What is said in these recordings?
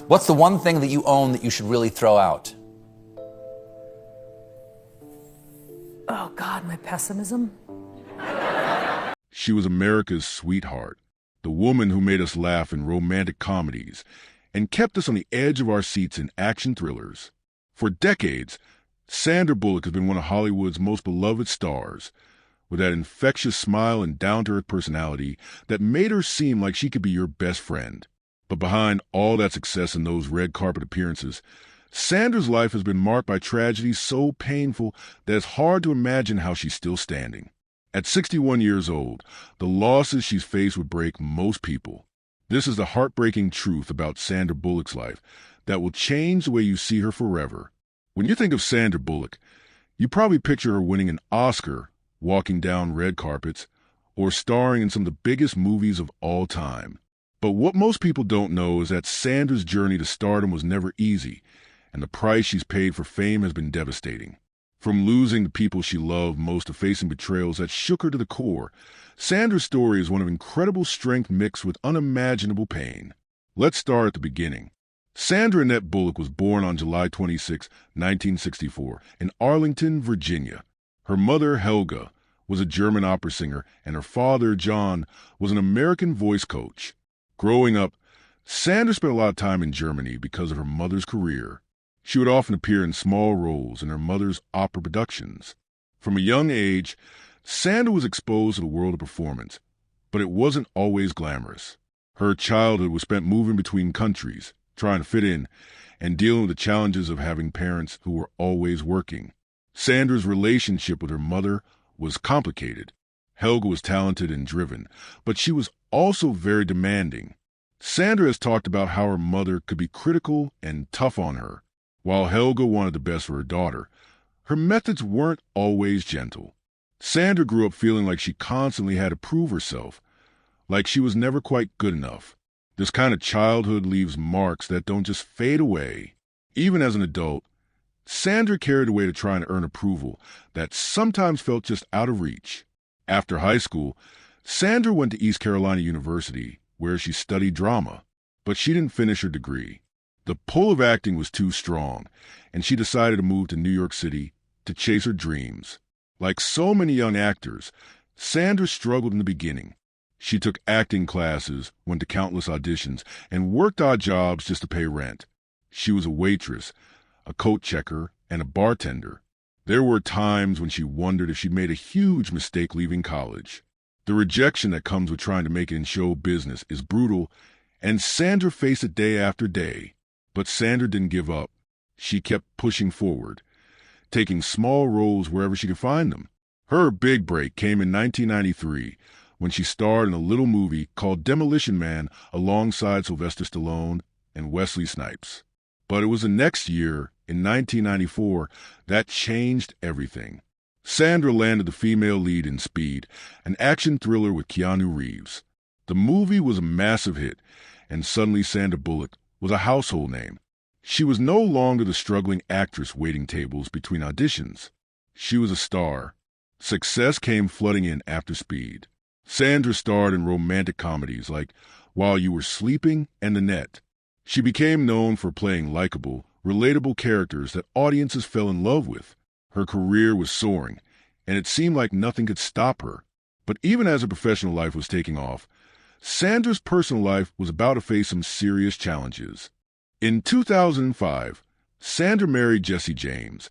What's the one thing that you own that you should really throw out? Oh, God, my pessimism. She was America's sweetheart, the woman who made us laugh in romantic comedies and kept us on the edge of our seats in action thrillers. For decades, Sandra Bullock has been one of Hollywood's most beloved stars, with that infectious smile and down-to-earth personality that made her seem like she could be your best friend. But behind all that success and those red carpet appearances, Sandra's life has been marked by tragedies so painful that it's hard to imagine how she's still standing. At 61 years old, the losses she's faced would break most people. This is the heartbreaking truth about Sandra Bullock's life that will change the way you see her forever. When you think of Sandra Bullock, you probably picture her winning an Oscar, walking down red carpets, or starring in some of the biggest movies of all time. But what most people don't know is that Sandra's journey to stardom was never easy, and the price she's paid for fame has been devastating. From losing the people she loved most to facing betrayals that shook her to the core, Sandra's story is one of incredible strength mixed with unimaginable pain. Let's start at the beginning. Sandra Annette Bullock was born on July 26, 1964, in Arlington, Virginia. Her mother, Helga, was a German opera singer, and her father, John, was an American voice coach. Growing up, Sandra spent a lot of time in Germany because of her mother's career. She would often appear in small roles in her mother's opera productions. From a young age, Sandra was exposed to the world of performance, but it wasn't always glamorous. Her childhood was spent moving between countries, trying to fit in, and dealing with the challenges of having parents who were always working. Sandra's relationship with her mother was complicated. Helga was talented and driven, but she was also very demanding. Sandra has talked about how her mother could be critical and tough on her. While Helga wanted the best for her daughter, her methods weren't always gentle. Sandra grew up feeling like she constantly had to prove herself, like she was never quite good enough. This kind of childhood leaves marks that don't just fade away. Even as an adult, Sandra carried a way to trying to earn approval that sometimes felt just out of reach. After high school, Sandra went to East Carolina University, where she studied drama, but she didn't finish her degree. The pull of acting was too strong, and she decided to move to New York City to chase her dreams. Like so many young actors, Sandra struggled in the beginning. She took acting classes, went to countless auditions, and worked odd jobs just to pay rent. She was a waitress, a coat checker, and a bartender. There were times when she wondered if she'd made a huge mistake leaving college. The rejection that comes with trying to make it in show business is brutal, and Sandra faced it day after day. But Sandra didn't give up. She kept pushing forward, taking small roles wherever she could find them. Her big break came in 1993 when she starred in a little movie called Demolition Man alongside Sylvester Stallone and Wesley Snipes. But it was the next year, in 1994, that changed everything. Sandra landed the female lead in Speed, an action thriller with Keanu Reeves. The movie was a massive hit, and suddenly Sandra Bullock was a household name. She was no longer the struggling actress waiting tables between auditions. She was a star. Success came flooding in after Speed. Sandra starred in romantic comedies like While You Were Sleeping and The Net. She became known for playing likable, relatable characters that audiences fell in love with. Her career was soaring, and it seemed like nothing could stop her. But even as her professional life was taking off, Sandra's personal life was about to face some serious challenges. In 2005, Sandra married Jesse James,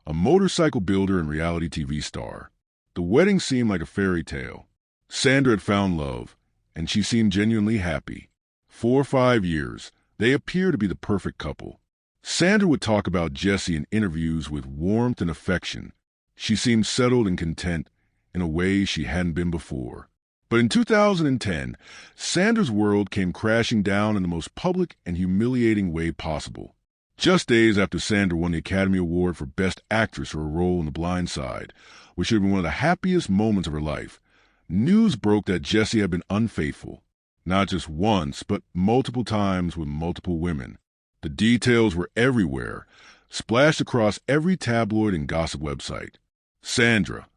a motorcycle builder and reality TV star. The wedding seemed like a fairy tale. Sandra had found love, and she seemed genuinely happy. 4 or 5 years, they appeared to be the perfect couple. Sandra would talk about Jesse in interviews with warmth and affection. She seemed settled and content in a way she hadn't been before. But in 2010, Sandra's world came crashing down in the most public and humiliating way possible. Just days after Sandra won the Academy Award for Best Actress for her role in The Blind Side, which should have been one of the happiest moments of her life, news broke that Jesse had been unfaithful. Not just once, but multiple times with multiple women. The details were everywhere, splashed across every tabloid and gossip website. Sandra,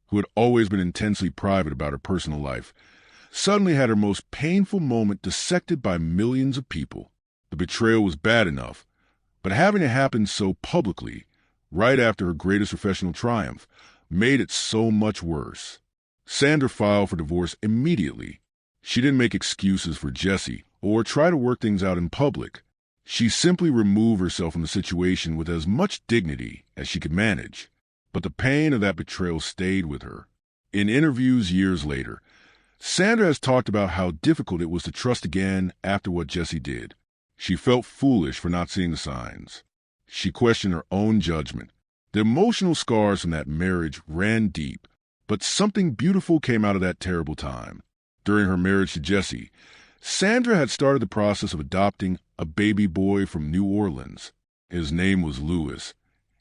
who had always been intensely private about her personal life, suddenly had her most painful moment dissected by millions of people. The betrayal was bad enough, but having it happen so publicly, right after her greatest professional triumph, made it so much worse. Sandra filed for divorce immediately. She didn't make excuses for Jesse or try to work things out in public. She simply removed herself from the situation with as much dignity as she could manage. But the pain of that betrayal stayed with her. In interviews years later, Sandra has talked about how difficult it was to trust again after what Jesse did. She felt foolish for not seeing the signs. She questioned her own judgment. The emotional scars from that marriage ran deep, but something beautiful came out of that terrible time. During her marriage to Jesse, Sandra had started the process of adopting a baby boy from New Orleans. His name was Louis.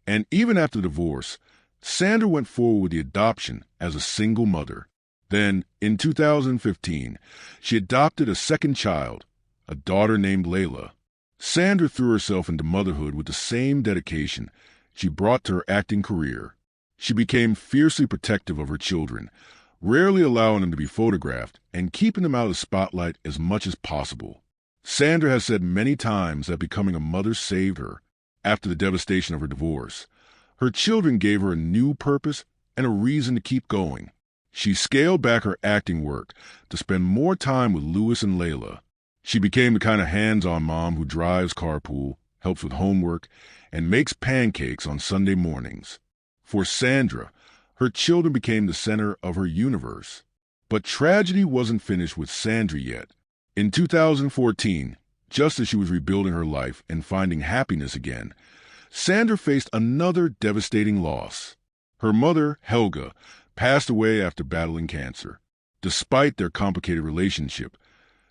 And even after the divorce, Sandra went forward with the adoption as a single mother. Then, in 2015, she adopted a second child, a daughter named Layla. Sandra threw herself into motherhood with the same dedication she brought to her acting career. She became fiercely protective of her children, rarely allowing them to be photographed and keeping them out of the spotlight as much as possible. Sandra has said many times that becoming a mother saved her. After the devastation of her divorce, her children gave her a new purpose and a reason to keep going. She scaled back her acting work to spend more time with Louis and Layla. She became the kind of hands-on mom who drives carpool, helps with homework, and makes pancakes on Sunday mornings. For Sandra, her children became the center of her universe. But tragedy wasn't finished with Sandra yet. In 2014, just as she was rebuilding her life and finding happiness again, Sandra faced another devastating loss. Her mother, Helga, passed away after battling cancer. Despite their complicated relationship,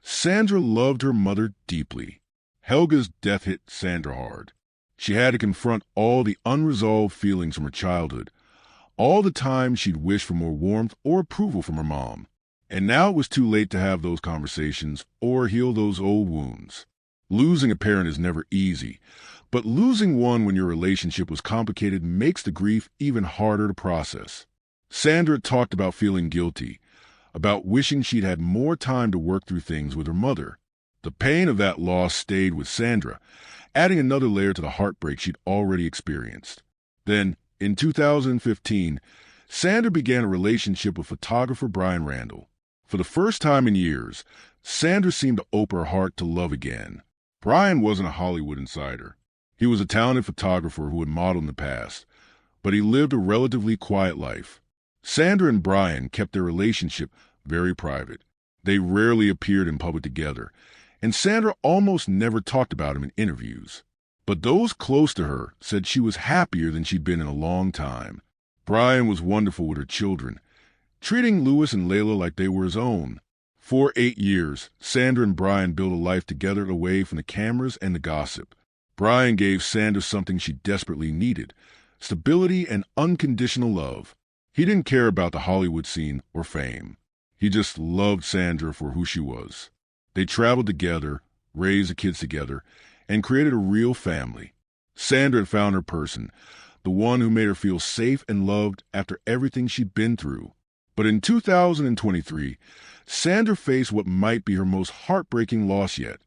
Sandra loved her mother deeply. Helga's death hit Sandra hard. She had to confront all the unresolved feelings from her childhood, all the time she'd wished for more warmth or approval from her mom. And now it was too late to have those conversations or heal those old wounds. Losing a parent is never easy, but losing one when your relationship was complicated makes the grief even harder to process. Sandra talked about feeling guilty, about wishing she'd had more time to work through things with her mother. The pain of that loss stayed with Sandra, adding another layer to the heartbreak she'd already experienced. Then, in 2015, Sandra began a relationship with photographer Brian Randall. For the first time in years, Sandra seemed to open her heart to love again. Brian wasn't a Hollywood insider. He was a talented photographer who had modeled in the past, but he lived a relatively quiet life. Sandra and Brian kept their relationship very private. They rarely appeared in public together, and Sandra almost never talked about him in interviews. But those close to her said she was happier than she'd been in a long time. Brian was wonderful with her children, treating Louis and Layla like they were his own. For 8 years, Sandra and Brian built a life together away from the cameras and the gossip. Brian gave Sandra something she desperately needed: stability and unconditional love. He didn't care about the Hollywood scene or fame. He just loved Sandra for who she was. They traveled together, raised the kids together, and created a real family. Sandra had found her person, the one who made her feel safe and loved after everything she'd been through. But in 2023, Sandra faced what might be her most heartbreaking loss yet.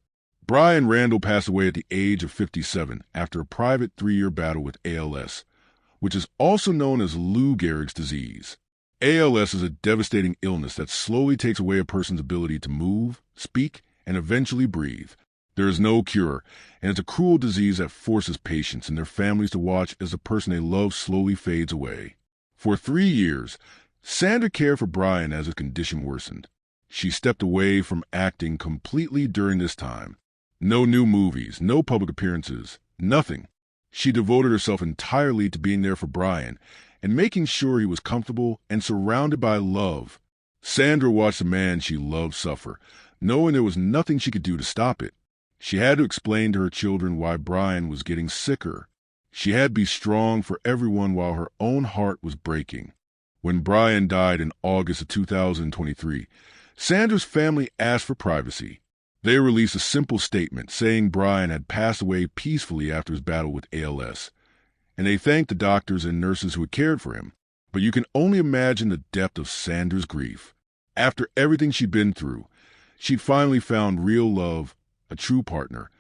Brian Randall passed away at the age of 57 after a private 3-year battle with ALS, which is also known as Lou Gehrig's disease. ALS is a devastating illness that slowly takes away a person's ability to move, speak, and eventually breathe. There is no cure, and it's a cruel disease that forces patients and their families to watch as the person they love slowly fades away. For 3 years, Sandra cared for Brian as his condition worsened. She stepped away from acting completely during this time. No new movies, no public appearances, nothing. She devoted herself entirely to being there for Brian and making sure he was comfortable and surrounded by love. Sandra watched the man she loved suffer, knowing there was nothing she could do to stop it. She had to explain to her children why Brian was getting sicker. She had to be strong for everyone while her own heart was breaking. When Brian died in August of 2023, Sandra's family asked for privacy. They released a simple statement saying Brian had passed away peacefully after his battle with ALS, and they thanked the doctors and nurses who had cared for him. But you can only imagine the depth of Sandra's grief. After everything she'd been through, she'd finally found real love, a true partner,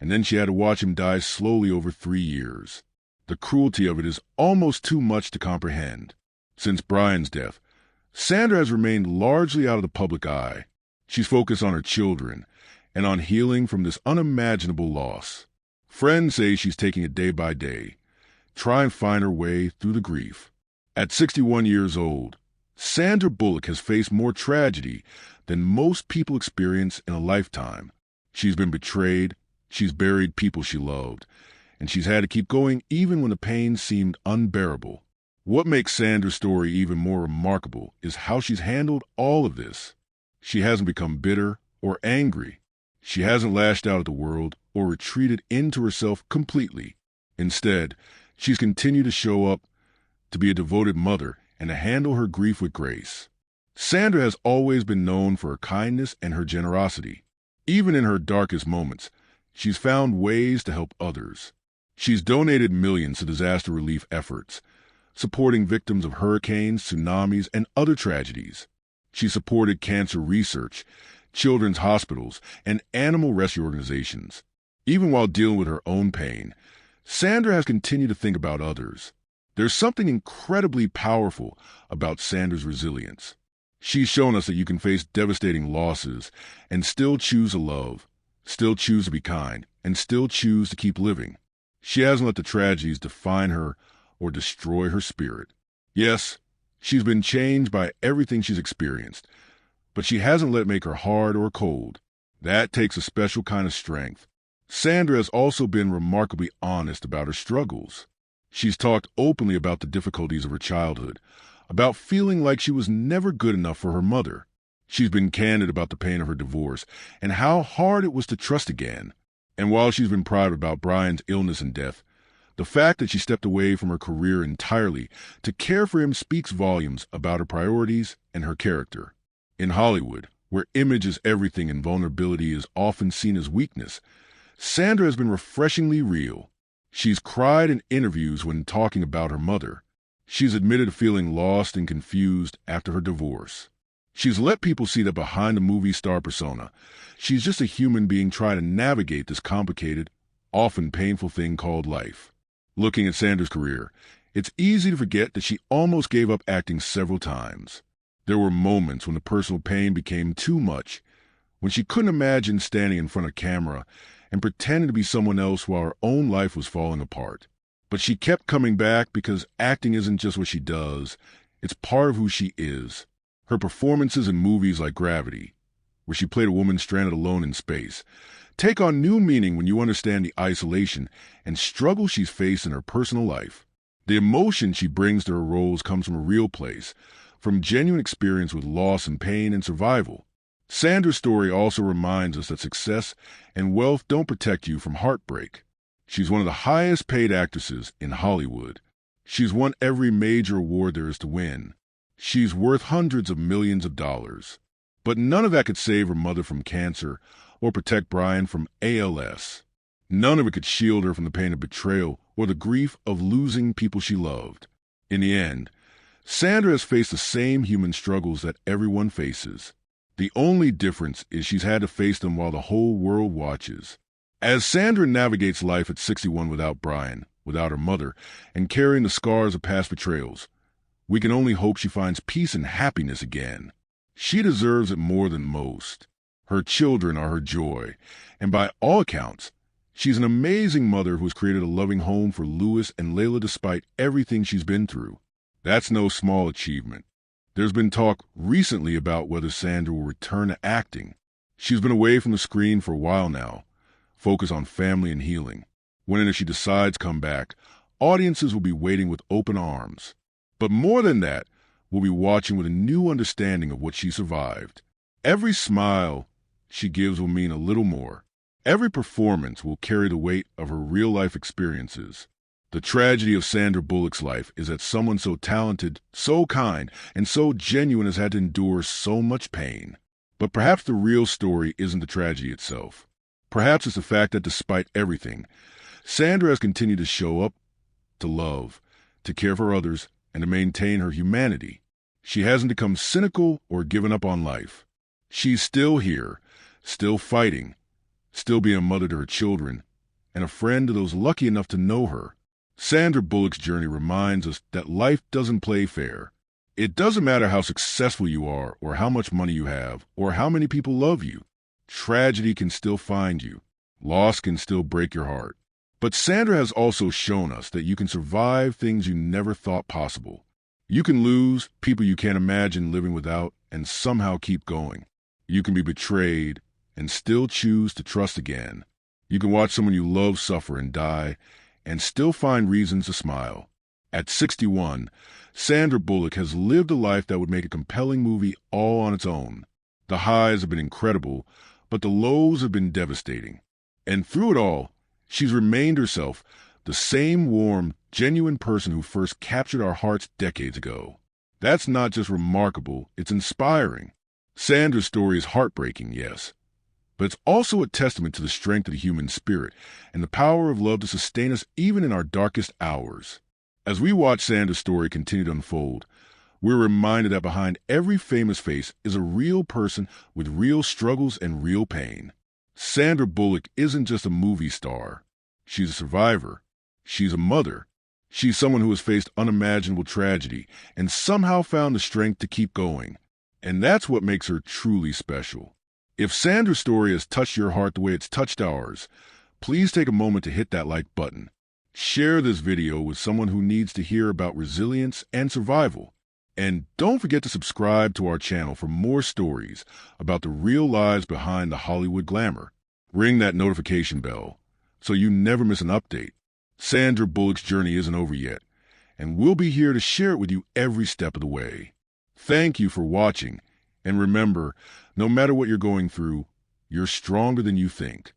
and then she had to watch him die slowly over 3 years. The cruelty of it is almost too much to comprehend. Since Brian's death, Sandra has remained largely out of the public eye. She's focused on her children and on healing from this unimaginable loss. Friends say she's taking it day by day, trying to find her way through the grief. At 61 years old, Sandra Bullock has faced more tragedy than most people experience in a lifetime. She's been betrayed, she's buried people she loved, and she's had to keep going even when the pain seemed unbearable. What makes Sandra's story even more remarkable is how she's handled all of this. She hasn't become bitter or angry. She hasn't lashed out at the world or retreated into herself completely. Instead, she's continued to show up, to be a devoted mother, and to handle her grief with grace. Sandra has always been known for her kindness and her generosity. Even in her darkest moments, she's found ways to help others. She's donated millions to disaster relief efforts, supporting victims of hurricanes, tsunamis, and other tragedies. She supported cancer research, children's hospitals, and animal rescue organizations. Even while dealing with her own pain, Sandra has continued to think about others. There's something incredibly powerful about Sandra's resilience. She's shown us that you can face devastating losses and still choose to love, still choose to be kind, and still choose to keep living. She hasn't let the tragedies define her or destroy her spirit. Yes, she's been changed by everything she's experienced, but she hasn't let it make her hard or cold. That takes a special kind of strength. Sandra has also been remarkably honest about her struggles. She's talked openly about the difficulties of her childhood, about feeling like she was never good enough for her mother. She's been candid about the pain of her divorce and how hard it was to trust again. And while she's been private about Brian's illness and death, the fact that she stepped away from her career entirely to care for him speaks volumes about her priorities and her character. In Hollywood, where image is everything and vulnerability is often seen as weakness, Sandra has been refreshingly real. She's cried in interviews when talking about her mother. She's admitted to feeling lost and confused after her divorce. She's let people see that behind the movie star persona, she's just a human being trying to navigate this complicated, often painful thing called life. Looking at Sandra's career, it's easy to forget that she almost gave up acting several times. There were moments when the personal pain became too much, when she couldn't imagine standing in front of camera and pretending to be someone else while her own life was falling apart. But she kept coming back because acting isn't just what she does, it's part of who she is. Her performances in movies like Gravity, where she played a woman stranded alone in space, take on new meaning when you understand the isolation and struggle she's faced in her personal life. The emotion she brings to her roles comes from a real place, from genuine experience with loss and pain and survival. Sandra's story also reminds us that success and wealth don't protect you from heartbreak. She's one of the highest paid actresses in Hollywood. She's won every major award there is to win. She's worth hundreds of millions of dollars. But none of that could save her mother from cancer or protect Brian from ALS. None of it could shield her from the pain of betrayal or the grief of losing people she loved. In the end, Sandra has faced the same human struggles that everyone faces. The only difference is she's had to face them while the whole world watches. As Sandra navigates life at 61 without Brian, without her mother, and carrying the scars of past betrayals, we can only hope she finds peace and happiness again. She deserves it more than most. Her children are her joy, and by all accounts, she's an amazing mother who has created a loving home for Louis and Layla despite everything she's been through. That's no small achievement. There's been talk recently about whether Sandra will return to acting. She's been away from the screen for a while now, focused on family and healing. When and if she decides to come back, audiences will be waiting with open arms. But more than that, we'll be watching with a new understanding of what she survived. Every smile she gives will mean a little more. Every performance will carry the weight of her real-life experiences. The tragedy of Sandra Bullock's life is that someone so talented, so kind, and so genuine has had to endure so much pain. But perhaps the real story isn't the tragedy itself. Perhaps it's the fact that despite everything, Sandra has continued to show up, to love, to care for others, and to maintain her humanity. She hasn't become cynical or given up on life. She's still here, still fighting, still being a mother to her children, and a friend to those lucky enough to know her. Sandra Bullock's journey reminds us that life doesn't play fair. It doesn't matter how successful you are, or how much money you have, or how many people love you. Tragedy can still find you. Loss can still break your heart. But Sandra has also shown us that you can survive things you never thought possible. You can lose people you can't imagine living without and somehow keep going. You can be betrayed and still choose to trust again. You can watch someone you love suffer and die and still find reasons to smile. At 61, Sandra Bullock has lived a life that would make a compelling movie all on its own. The highs have been incredible, but the lows have been devastating. And through it all, she's remained herself, the same warm, genuine person who first captured our hearts decades ago. That's not just remarkable, it's inspiring. Sandra's story is heartbreaking, yes, but it's also a testament to the strength of the human spirit and the power of love to sustain us even in our darkest hours. As we watch Sandra's story continue to unfold, we're reminded that behind every famous face is a real person with real struggles and real pain. Sandra Bullock isn't just a movie star. She's a survivor. She's a mother. She's someone who has faced unimaginable tragedy and somehow found the strength to keep going. And that's what makes her truly special. If Sandra's story has touched your heart the way it's touched ours, please take a moment to hit that like button. Share this video with someone who needs to hear about resilience and survival. And don't forget to subscribe to our channel for more stories about the real lives behind the Hollywood glamour. Ring that notification bell so you never miss an update. Sandra Bullock's journey isn't over yet, and we'll be here to share it with you every step of the way. Thank you for watching, and remember, no matter what you're going through, you're stronger than you think.